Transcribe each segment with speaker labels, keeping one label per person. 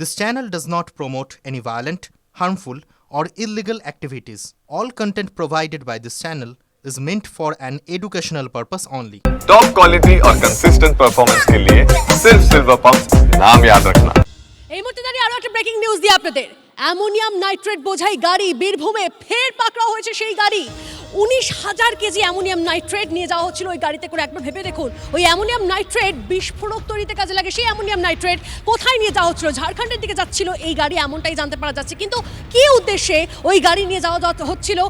Speaker 1: This channel does not promote any violent, harmful, or illegal activities. All content provided by this channel is meant for an educational purpose only.
Speaker 2: Top quality और consistent performance के लिए सिर्फ silver pump नाम याद रखना।
Speaker 3: এই মুহূর্তে দাঁড়িয়ে আরো একটা ব্রেকিং নিউজ দিই আপনাদের। অ্যামোনিয়াম নাইট্রেট বোঝাই গাড়ি বীরভূমে ফের পাকড়াও হয়েছে সেই গাড়ি। 19,000 কেজি অ্যামোনিয়াম নাইট্রেট নিয়ে যাওয়া হচ্ছিল ওই গাড়িতে করে। একবার ভেবে দেখুন, ওই অ্যামোনিয়াম নাইট্রেট বিস্ফোরক তৈরিতে কাজে লাগে। সেই অ্যামোনিয়াম নাইট্রেট কোথায় নিয়ে যাওয়া হচ্ছিল? ঝাড়খণ্ডের দিকে যাচ্ছিল এই গাড়ি, এমনটাই জানতে পারা যাচ্ছে। কিন্তু কী উদ্দেশ্যে ওই গাড়ি নিয়ে যাওয়া হচ্ছিল?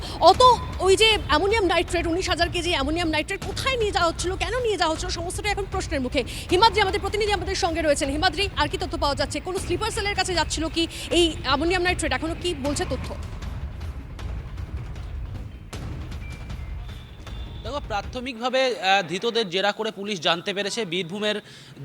Speaker 3: ওই যে ammonium nitrate 19,000 KG ammonium nitrate কোথায় নিয়ে যাওয়া হচ্ছিল, কেন নিয়ে যাওয়া হচ্ছিল, সমস্তটা এখন প্রশ্নের মুখে। হিমাদ্রি আমাদের প্রতিনিধি আমাদের সঙ্গে রয়েছেন। হিমাদ্রি, আর কি তথ্য পাওয়া যাচ্ছে? কোনো স্লিপার সেলের কাছে যাচ্ছিল কি এই অ্যামোনিয়াম নাইট্রেট? এখনো কি বলছে তথ্য?
Speaker 4: দেখো, প্রাথমিকভাবে ধৃতদের জেরা করে পুলিশ জানতে পেরেছে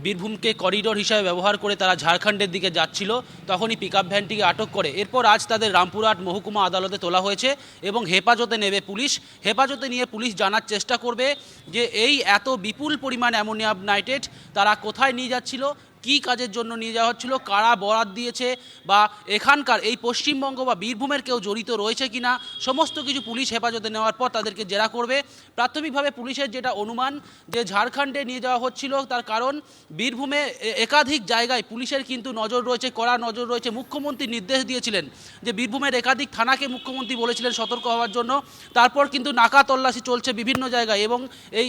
Speaker 4: বীরভূমকে করিডোর হিসাবে ব্যবহার করে তারা ঝাড়খণ্ডের দিকে যাচ্ছিল। তখনই পিকআপ ভ্যানটিকে আটক করে এরপর আজ তাদের রামপুরহাট মহকুমা আদালতে তোলা হয়েছে এবং হেফাজতে নেবে পুলিশ। হেফাজতে নিয়ে পুলিশ জানার চেষ্টা করবে যে এই এত বিপুল পরিমাণ অ্যামোনিয়াম নাইট্রেট তারা কোথায় নিয়ে যাচ্ছিল, কী কাজের জন্য নিয়ে যাওয়া হচ্ছিল, কারা বরাত দিয়েছে, বা এখানকার এই পশ্চিমবঙ্গ বা বীরভূমের কেউ জড়িত রয়েছে কিনা, সমস্ত কিছু পুলিশ হেফাজতে নেওয়ার পর তাদেরকে জেরা করবে। প্রাথমিকভাবে পুলিশের যেটা অনুমান যে ঝাড়খণ্ডে নিয়ে যাওয়া হচ্ছিল, তার কারণ বীরভূমে একাধিক জায়গায় পুলিশের কিন্তু নজর রয়েছে, কড়া নজর রয়েছে। মুখ্যমন্ত্রী নির্দেশ দিয়েছিলেন যে বীরভূমের একাধিক থানাকে মুখ্যমন্ত্রী বলেছিলেন সতর্ক হওয়ার জন্য। তারপর কিন্তু নাকা তল্লাশি চলছে বিভিন্ন জায়গায় এবং এই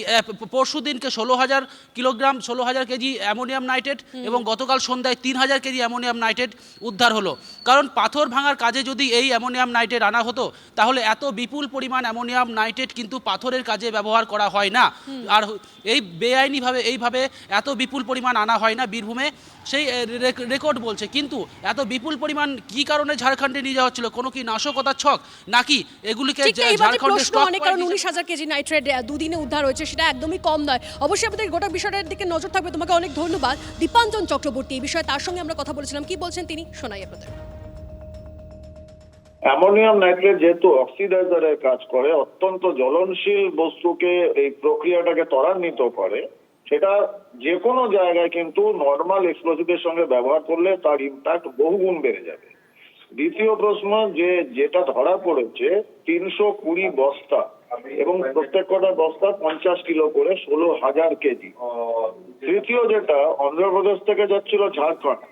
Speaker 4: পরশু দিনকে 16,000 কেজি অ্যামোনিয়াম নাইট্রেট এবং গতকাল সন্ধ্যায় 3,000 কেজি অ্যামোনিয়াম নাইট্রেট উদ্ধার হলো। কারণ পাথর ভাঙার কাজে যদি এই অ্যামোনিয়াম নাইট্রেট আনা হতো তাহলে এত বিপুল পরিমাণ অ্যামোনিয়াম নাইট্রেট কিন্তু পাথরের কাজে ব্যবহার করা হয় না, আর এই বেআইনিভাবে এইভাবে এত বিপুল পরিমাণ আনা হয় না বীরভূমে, সেই রেকর্ড বলছে। কিন্তু এত বিপুল পরিমাণ কি কারণে ঝাড়খণ্ডে নিয়ে যাওয়া হচ্ছিল? কোনো কি নাশকতার ছক, নাকি এগুলিকে ঝাড়খণ্ডে স্টক?
Speaker 3: কারণ 19,000 কেজি নাইট্রেট দুদিনে উদ্ধার হয়েছে, সেটা একদমই কম নয়। অবশ্যই আমাদের গোটা বিষয়টার দিকে নজর থাকবে। তোমাকে অনেক ধন্যবাদ দীপাঞ্জন চক্রবর্তী। এই বিষয়ে তার সঙ্গে আমরা কথা বলেছিলাম, কি বলছেন তিনি শোনাই আপনাদের।
Speaker 5: অ্যামোনিয়াম নাইট্রেট যেহেতু অক্সিডাইজারের কাজ করে, অত্যন্ত জ্বলনশীল বস্তুকে এই প্রক্রিয়াটাকে ত্বরান্বিত করে, সেটা যে কোনো জায়গায় কিন্তু নর্মাল এক্সপ্লোসিভের সঙ্গে ব্যবহার করলে তার ইম্প্যাক্ট বহুগুণ বেড়ে যাবে। দ্বিতীয় প্রশ্ন, যেটা ধরা পড়েছে 320 বস্তা এবং প্রত্যেক কটা বস্তা 50 কিলো করে, 16,000 কেজি। তৃতীয় যেটা, অন্ধ্রপ্রদেশ থেকে যাচ্ছিল ঝাড়খণ্ড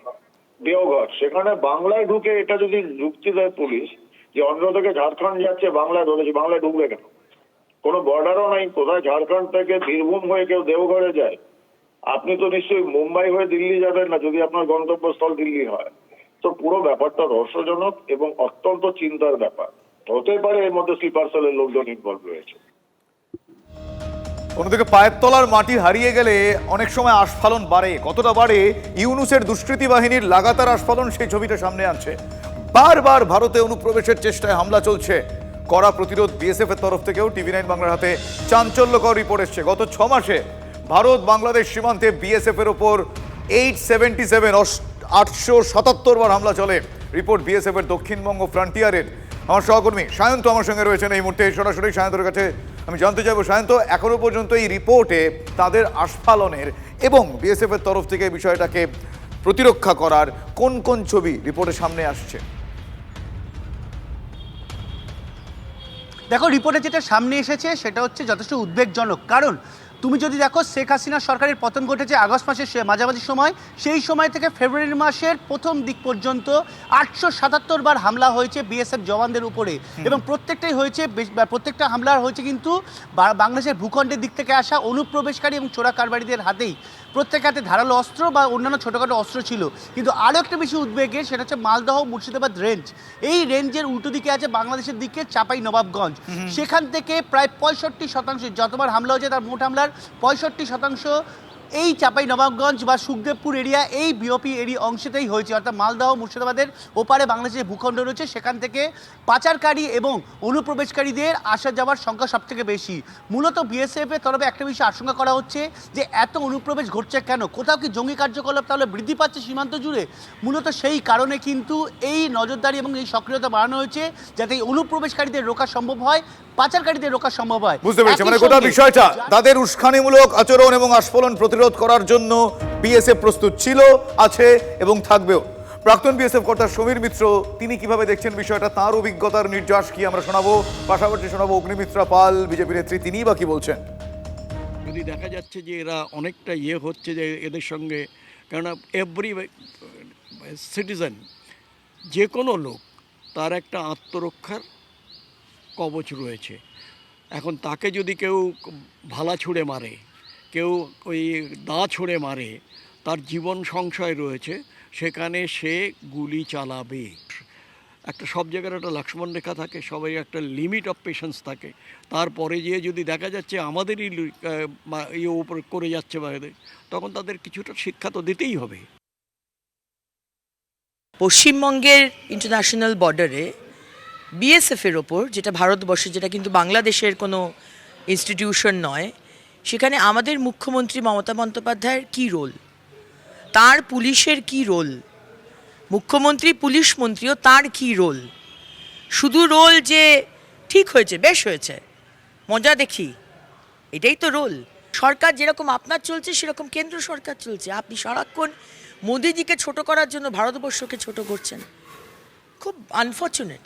Speaker 5: দেওঘর, সেখানে বাংলায় ঢুকে এটা যদি যুক্তি দেয় পুলিশ যে অন্ধ্র থেকে ঝাড়খণ্ড যাচ্ছে, বাংলায় ধরেছে, বাংলায় ঢুকবে কেন? কোনো বর্ডারও নাই। কোথায় ঝাড়খণ্ড থেকে বীরভূম হয়ে কেউ দেওঘরে যায়? আপনি তো নিশ্চয়ই মুম্বাই হয়ে দিল্লি যাবেন না যদি আপনার গন্তব্যস্থল দিল্লি হয়। তো পুরো ব্যাপারটা রহস্যজনক এবং অত্যন্ত চিন্তার ব্যাপার। হতে পারে এর মধ্যে স্লিপার সেলের লোকজন ইনভলভ রয়েছে।
Speaker 6: অন্যদিকে পায়ের তলার মাটি হারিয়ে গেলে অনেক সময় আস্ফালন বাড়ে। কতটা বাড়ে? ইউনূসের দুষ্কৃতী বাহিনীর লাগাতার আস্ফালন সেই ছবিটা সামনে আনছে। বারবার ভারতে অনুপ্রবেশের চেষ্টায় হামলা চলছে। কড়া প্রতিরোধ বিএসএফ এর তরফ থেকেও। টিভি9 বাংলার হাতে চাঞ্চল্যকর রিপোর্ট এসছে। গত 6 মাসে ভারত বাংলাদেশ সীমান্তে বিএসএফ এর ওপর 877 বার হামলা চলে। রিপোর্ট বিএসএফ এর দক্ষিণবঙ্গ ফ্রন্টিয়ারের। আমার সহকর্মী সায়ন্ত আমার সঙ্গে রয়েছেন এই মুহূর্তে। সরাসরি সায়ন্তর কাছে আমি জানতে চাইবো, সায়ন্ত, এখনো পর্যন্ত এই রিপোর্টে তাদের আস্ফালনের এবং বিএসএফ এর তরফ থেকে বিষয়টাকে প্রতিরক্ষা করার কোন কোন ছবি রিপোর্টের সামনে আসছে?
Speaker 7: দেখো, রিপোর্টে যেটা সামনে এসেছে সেটা হচ্ছে যথেষ্ট উদ্বেগজনক। কারণ তুমি যদি দেখো, শেখ হাসিনা সরকারের পতন ঘটেছে আগস্ট মাসের মাঝামাঝি সময়। সেই সময় থেকে ফেব্রুয়ারি মাসের প্রথম দিক পর্যন্ত 877 বার হামলা হয়েছে বিএসএফ জওয়ানদের উপরে, এবং প্রত্যেকটা হামলার হয়েছে কিন্তু বাংলাদেশের ভূখণ্ডের দিক থেকে আসা অনুপ্রবেশকারী এবং চোরা কারবারিদের হাতেই। প্রত্যেক হাতে ধারালো অস্ত্র বা অন্যান্য ছোটোখাটো অস্ত্র ছিল। কিন্তু আরও একটা বেশি উদ্বেগের, সেটা হচ্ছে মালদহ মুর্শিদাবাদ রেঞ্জ। এই রেঞ্জের উল্টো দিকে আছে বাংলাদেশের দিকে চাপাই নবাবগঞ্জ। সেখান থেকে প্রায় 65% যতবার হামলা হয়েছে তার মোট হামলার 65% এই চাপাই নবাবগঞ্জ বা সুখদেবপুর এরিয়া, এই বিওপি এরিয়া অংশেতেই হয়েছে। অর্থাৎ মালদহ মুর্শিদাবাদের ওপারে বাংলাদেশের ভূখণ্ড রয়েছে, সেখান থেকে পাচারকারী এবং অনুপ্রবেশকারীদের আসা যাওয়ার সংখ্যা সবথেকে বেশি। মূলত বিএসএফের তরফে একটা বিষয় আশঙ্কা করা হচ্ছে যে এত অনুপ্রবেশ ঘটছে কেন? কোথাও কি জঙ্গি কার্যকলাপ তাহলে বৃদ্ধি পাচ্ছে সীমান্ত জুড়ে? মূলত সেই কারণে কিন্তু এই নজরদারি এবং এই সক্রিয়তা বাড়ানো হয়েছে, যাতে এই অনুপ্রবেশকারীদের রোকা সম্ভব হয়, পাচারকারীদের রোকা সম্ভব হয়।
Speaker 6: বুঝতে পেরেছি, মানে গোটা বিষয়টা তাদের উস্কানিমূলক আচরণ এবং আস্ফালন প্রতিরোধ করার জন্য বিএসএফ প্রস্তুত ছিল, আছে এবং থাকবেও। প্রাক্তন বিএসএফ কর্তা সমীর মিত্র তিনি কিভাবে দেখছেন বিষয়টা, তার অভিজ্ঞতার নির্যাস কি আমরা শোনাবো। পাশাপাশি শোনাবো অগ্নিমিত্রা পাল, বিজেপি নেত্রী, তিনিই বা কি বলছেন।
Speaker 8: যদি দেখা যাচ্ছে যে এরা অনেকটা হচ্ছে যে এদের সঙ্গে, কেননা এভরি সিটিজেন, যে কোনো লোক তার একটা আত্মরক্ষার কবচ রয়েছে। এখন তাকে যদি কেউ ভালা ছুঁড়ে মারে, কেউ ওই দা ছুঁড়ে মারে, তার জীবন সংশয় রয়েছে, সেখানে সে গুলি চালাবে। একটা সব জায়গার একটা লক্ষ্মণ রেখা থাকে, সবাই একটা লিমিট অফ পেশেন্স থাকে। তারপরে গিয়ে যদি দেখা যাচ্ছে আমাদেরই উপর করে যাচ্ছে বাইরে, তখন তাদের কিছুটা শিক্ষা তো দিতেই হবে।
Speaker 9: পশ্চিমবঙ্গের ইন্টারন্যাশনাল বর্ডারে বিএসএফের ওপর, যেটা ভারতবর্ষে, যেটা কিন্তু বাংলাদেশের কোনো ইনস্টিটিউশন নয়, সেখানে আমাদের মুখ্যমন্ত্রী মমতা বন্দ্যোপাধ্যায়ের কী রোল, তার পুলিশের কী রোল, মুখ্যমন্ত্রী পুলিশ মন্ত্রীও তার কী রোল? শুধু রোল যে ঠিক হয়েছে, বেশ হয়েছে, মজা দেখি, এটাই তো রোল। সরকার যেরকম আপনার চলছে সেরকম কেন্দ্র সরকার চলছে। আপনি সারাক্ষণ মোদিজিকে ছোট করার জন্য ভারতবর্ষকে ছোট করছেন, খুব আনফর্চুনেট।